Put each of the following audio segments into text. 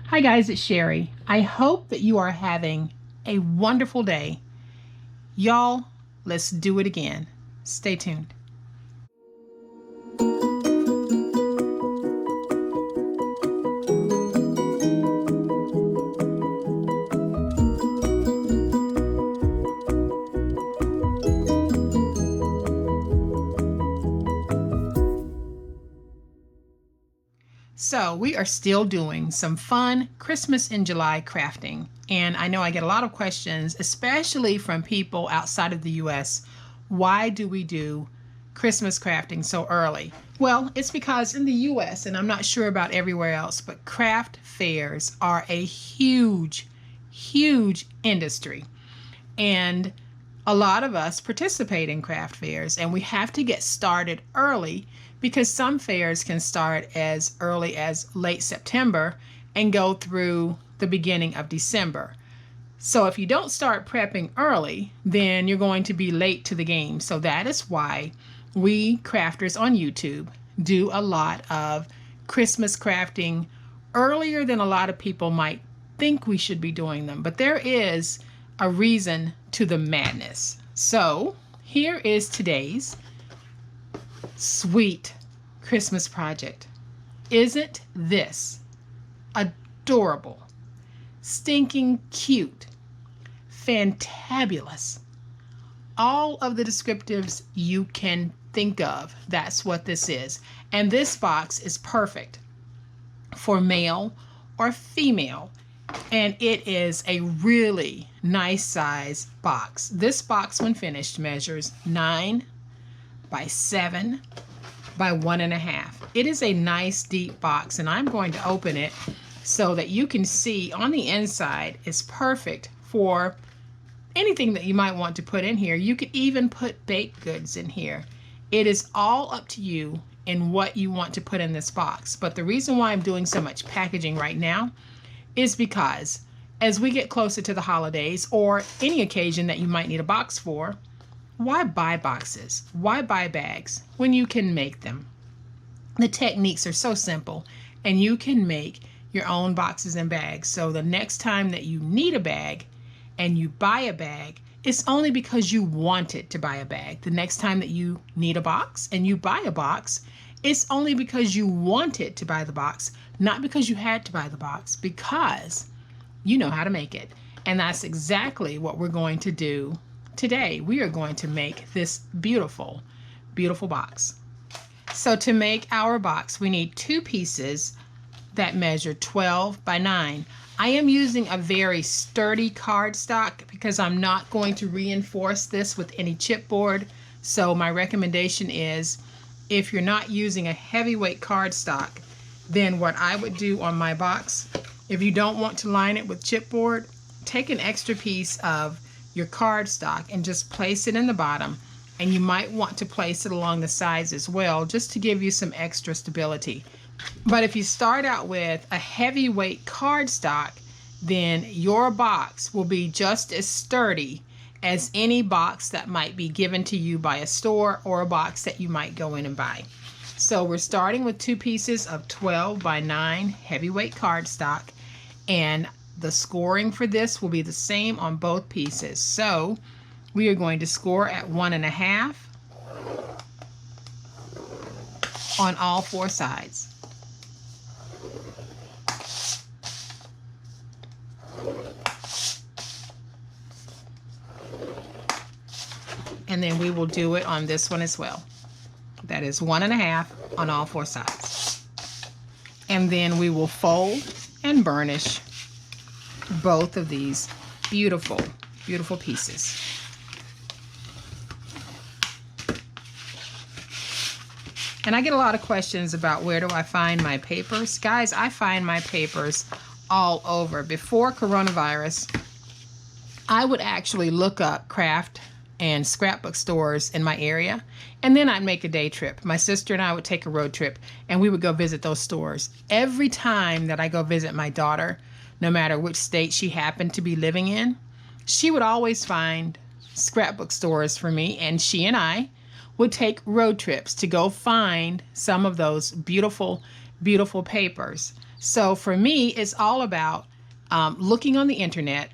Hi guys, it's Sherry. I hope that you are having a wonderful day. Y'all, let's do it again. Stay tuned. So we are still doing some fun Christmas in July crafting. And I know I get a lot of questions, especially from people outside of the US. Why do we do Christmas crafting so early? Well, it's because in the US, and I'm not sure about everywhere else, but craft fairs are a huge, huge industry. And a lot of us participate in craft fairs, and we have to get started early because some fairs can start as early as late September and go through the beginning of December. So if you don't start prepping early, then you're going to be late to the game. So that is why we crafters on YouTube do a lot of Christmas crafting earlier than a lot of people might think we should be doing them. But there is a reason to the madness. So here is today's sweet Christmas project. Isn't this adorable, stinking cute, fantabulous? All of the descriptives you can think of, that's what this is. And this box is perfect for male or female. And it is a really nice size box. This box, when finished, measures 9 by 7 by 1.5. It is a nice deep box, and I'm going to open it so that you can see on the inside it's perfect for anything that you might want to put in here. You could even put baked goods in here. It is all up to you in what you want to put in this box. But the reason why I'm doing so much packaging right now is because as we get closer to the holidays or any occasion that you might need a box for, why buy boxes? Why buy bags when you can make them? The techniques are so simple, and you can make your own boxes and bags. So the next time that you need a bag and you buy a bag, it's only because you wanted to buy a bag. The next time that you need a box and you buy a box, it's only because you wanted to buy the box, not because you had to buy the box, because you know how to make it. And that's exactly what we're going to do today. We are going to make this beautiful, beautiful box. So to make our box, we need 2 pieces that measure 12 by 9. I am using a very sturdy cardstock because I'm not going to reinforce this with any chipboard. So my recommendation is, if you're not using a heavyweight cardstock, then what I would do on my box, if you don't want to line it with chipboard, take an extra piece of your cardstock and just place it in the bottom. And you might want to place it along the sides as well, just to give you some extra stability. But if you start out with a heavyweight cardstock, then your box will be just as sturdy as any box that might be given to you by a store or a box that you might go in and buy. So we're starting with 2 pieces of 12 by 9 heavyweight cardstock, and the scoring for this will be the same on both pieces. So we are going to score at 1.5 on all 4 sides. And then we will do it on this one as well. That is 1.5 on all 4 sides. And then we will fold and burnish both of these beautiful, beautiful pieces. And I get a lot of questions about where do I find my papers. Guys, I find my papers all over. Before coronavirus, I would actually look up craft and scrapbook stores in my area, and then I'd make a day trip. My sister and I would take a road trip, and we would go visit those stores. Every time that I go visit my daughter, no matter which state she happened to be living in, she would always find scrapbook stores for me, and she and I would take road trips to go find some of those beautiful, beautiful papers. So for me, it's all about looking on the internet,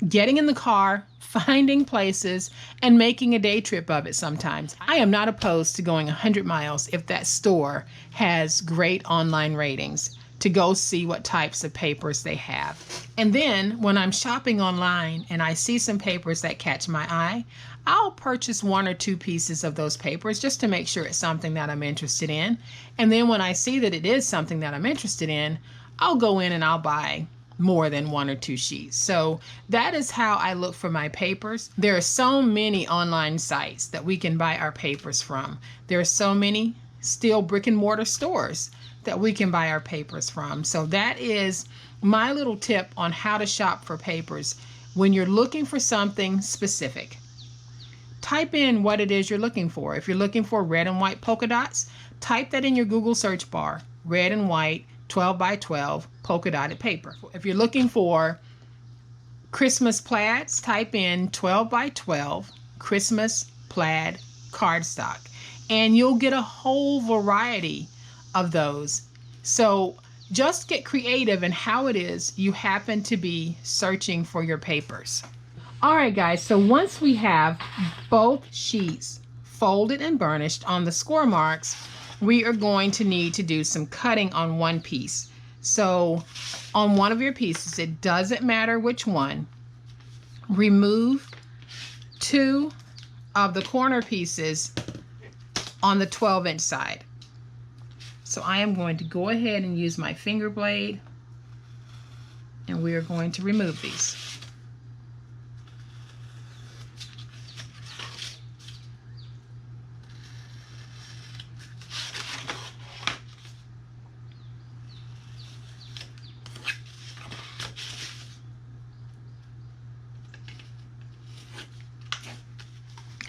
getting in the car, finding places, and making a day trip of it sometimes. I am not opposed to going 100 miles if that store has great online ratings to go see what types of papers they have. And then when I'm shopping online and I see some papers that catch my eye, I'll purchase 1 or 2 pieces of those papers just to make sure it's something that I'm interested in. And then when I see that it is something that I'm interested in, I'll go in and I'll buy more than 1 or 2 sheets. So that is how I look for my papers. There are so many online sites that we can buy our papers from. There are so many still brick and mortar stores that we can buy our papers from. So that is my little tip on how to shop for papers when you're looking for something specific. Type in what it is you're looking for. If you're looking for red and white polka dots, type that in your Google search bar, red and white 12 by 12 polka dotted paper. If you're looking for Christmas plaids, type in 12 by 12 Christmas plaid cardstock, and you'll get a whole variety of those. So just get creative in how it is you happen to be searching for your papers. All right, guys, so once we have both sheets folded and burnished on the score marks, we are going to need to do some cutting on one piece. So on one of your pieces, it doesn't matter which one, remove 2 of the corner pieces on the 12-inch side. So I am going to go ahead and use my finger blade, and we are going to remove these.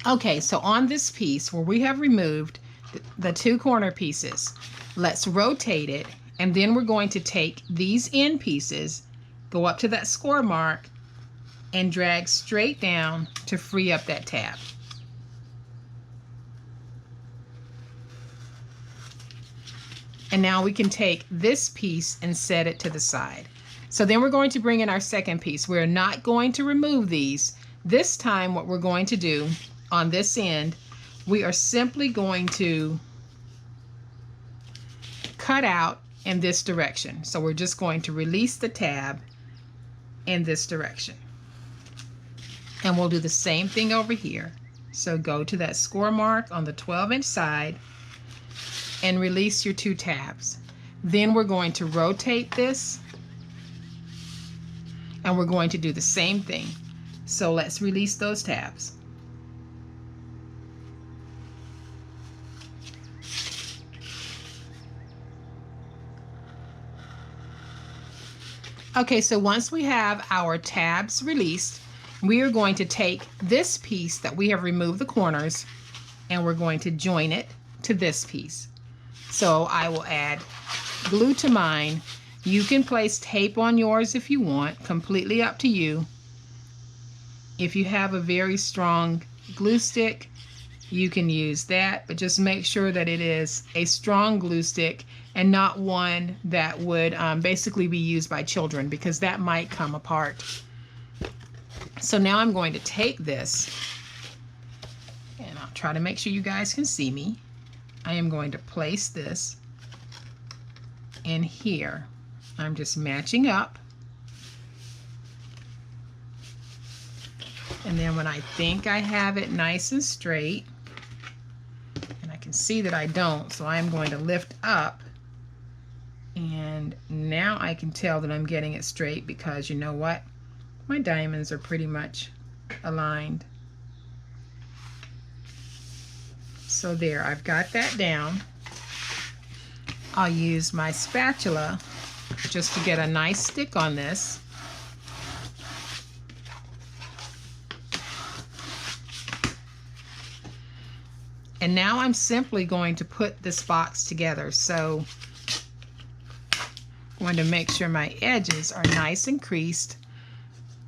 Okay, so on this piece where we have removed the 2 corner pieces, let's rotate it, and then we're going to take these end pieces, go up to that score mark, and drag straight down to free up that tab. And now we can take this piece and set it to the side. So then we're going to bring in our second piece. We're not going to remove these. This time what we're going to do on this end, we are simply going to cut out in this direction. So we're just going to release the tab in this direction. And we'll do the same thing over here. So go to that score mark on the 12-inch side and release your 2 tabs. Then we're going to rotate this, and we're going to do the same thing. So let's release those tabs. Okay, so once we have our tabs released, we are going to take this piece that we have removed the corners, and we're going to join it to this piece. So I will add glue to mine. You can place tape on yours if you want, completely up to you. If you have a very strong glue stick, you can use that, but just make sure that it is a strong glue stick and not one that would basically be used by children, because that might come apart. So now I'm going to take this, and I'll try to make sure you guys can see me. I am going to place this in here. I'm just matching up. And then when I think I have it nice and straight, and I can see that I don't, so I am going to lift up, and now I can tell that I'm getting it straight, because you know what? My diamonds are pretty much aligned. So there, I've got that down. I'll use my spatula just to get a nice stick on this. And now I'm simply going to put this box together. So I'm going to make sure my edges are nice and creased.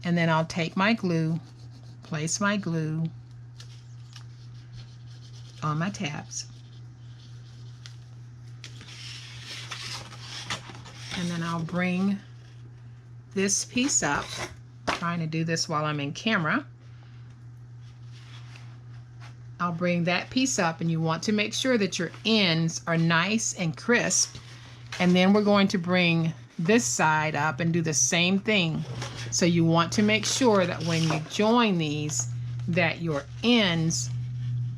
And then I'll take my glue, place my glue on my tabs. And then I'll bring this piece up. I'm trying to do this while I'm in camera. I'll bring that piece up, and you want to make sure that your ends are nice and crisp. And then we're going to bring this side up and do the same thing. So you want to make sure that when you join these, that your ends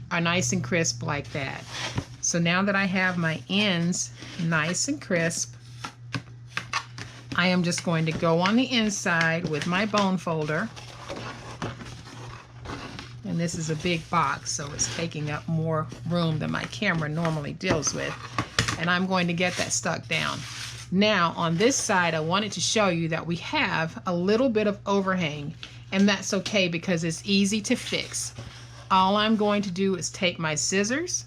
are nice and crisp like that. So now that I have my ends nice and crisp, I am just going to go on the inside with my bone folder. And this is a big box, so it's taking up more room than my camera normally deals with. And I'm going to get that stuck down. Now on this side, I wanted to show you that we have a little bit of overhang, and that's okay because it's easy to fix. All I'm going to do is take my scissors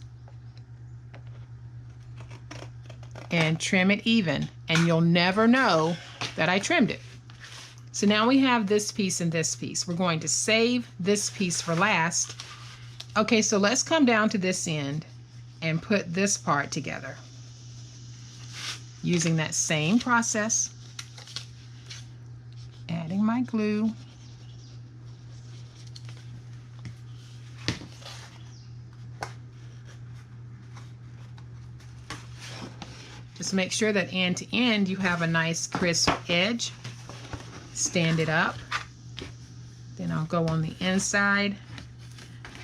and trim it even, and you'll never know that I trimmed it. So now we have this piece and this piece. We're going to save this piece for last. Okay, so let's come down to this end and put this part together using that same process. Adding my glue. Just make sure that end to end you have a nice crisp edge. Stand it up. Then I'll go on the inside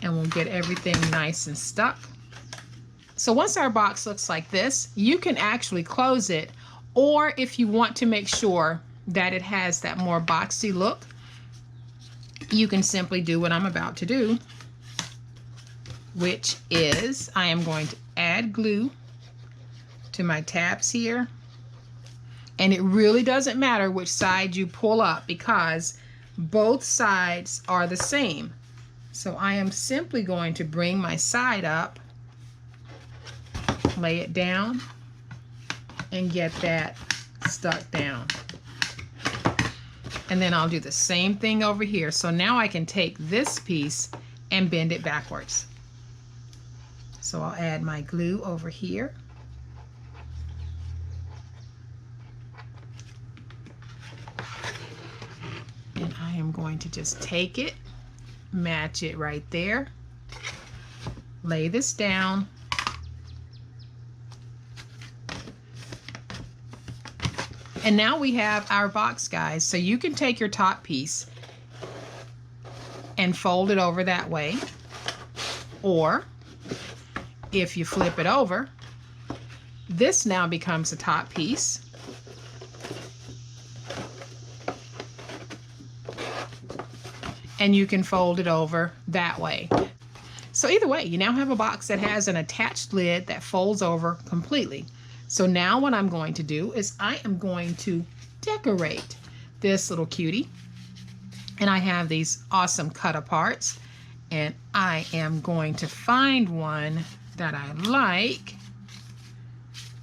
and we'll get everything nice and stuck. So once our box looks like this, you can actually close it, or if you want to make sure that it has that more boxy look, you can simply do what I'm about to do, which is I am going to add glue to my tabs here. And it really doesn't matter which side you pull up because both sides are the same. So I am simply going to bring my side up, lay it down, and get that stuck down. And then I'll do the same thing over here. So now I can take this piece and bend it backwards. So I'll add my glue over here. And I am going to just take it, match it right there, lay this down, and now we have our box, guys. So you can take your top piece and fold it over that way, or if you flip it over, this now becomes the top piece. And you can fold it over that way. So either way, you now have a box that has an attached lid that folds over completely. So now what I'm going to do is I am going to decorate this little cutie. And I have these awesome cut aparts. And I am going to find one that I like.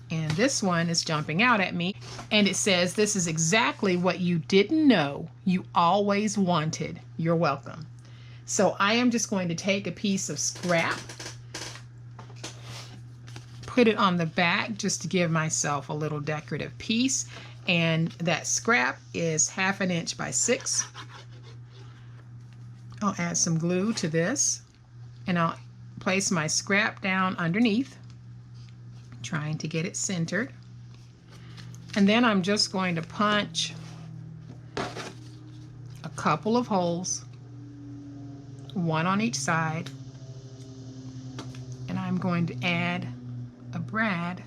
And this one is jumping out at me. And it says, "This is exactly what you didn't know you always wanted. You're welcome." So I am just going to take a piece of scrap, put it on the back just to give myself a little decorative piece. And that scrap is 1/2 inch by 6. I'll add some glue to this and I'll place my scrap down underneath, trying to get it centered. And then I'm just going to punch a couple of holes, one on each side, and I'm going to add a brad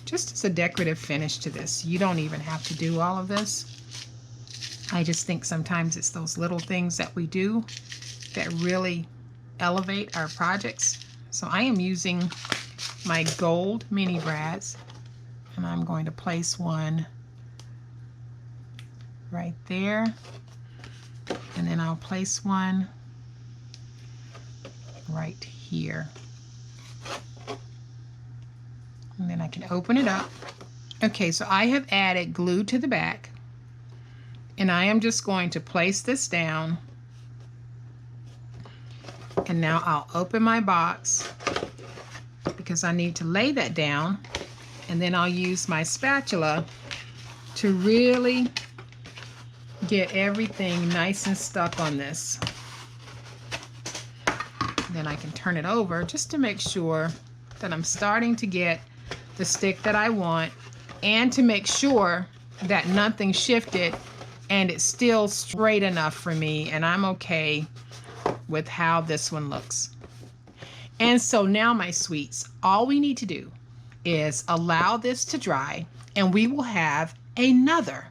just as a decorative finish to this. You don't even have to do all of this. I just think sometimes it's those little things that we do that really elevate our projects. So I am using my gold mini brads, and I'm going to place one right there, and then I'll place one right here, and then I can open it up. Okay, so I have added glue to the back, and I am just going to place this down, and now I'll open my box because I need to lay that down, and then I'll use my spatula to really get everything nice and stuck on this. Then I can turn it over just to make sure that I'm starting to get the stick that I want, and to make sure that nothing shifted and it's still straight enough for me, and I'm okay with how this one looks. And so now, my sweets, all we need to do is allow this to dry, and we will have another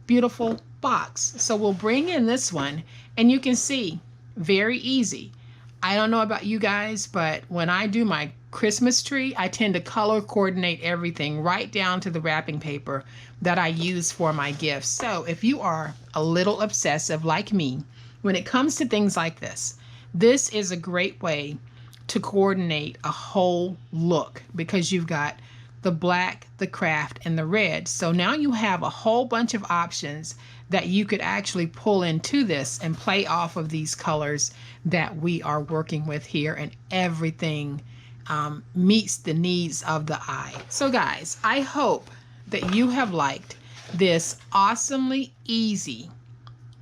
beautiful box. So we'll bring in this one, and you can see, very easy. I don't know about you guys, but when I do my Christmas tree, I tend to color coordinate everything right down to the wrapping paper that I use for my gifts. So if you are a little obsessive like me, when it comes to things like this, this is a great way to coordinate a whole look, because you've got the black, the craft, and the red. So now you have a whole bunch of options that you could actually pull into this and play off of these colors that we are working with here, and everything meets the needs of the eye. So guys, I hope that you have liked this awesomely easy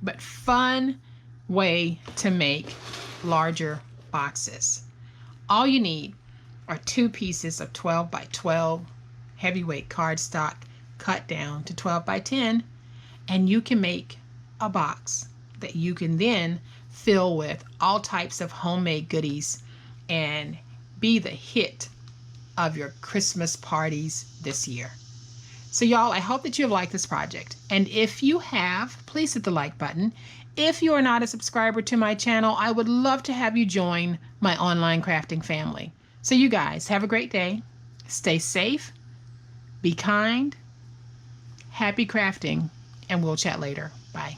but fun way to make larger boxes. All you need are 2 pieces of 12 by 12 heavyweight cardstock cut down to 12 by 10, and you can make a box that you can then fill with all types of homemade goodies and be the hit of your Christmas parties this year. So y'all, I hope that you have liked this project, and if you have, please hit the like button. If you are not a subscriber to my channel, I would love to have you join my online crafting family. So you guys, have a great day. Stay safe, be kind, happy crafting, and we'll chat later. Bye.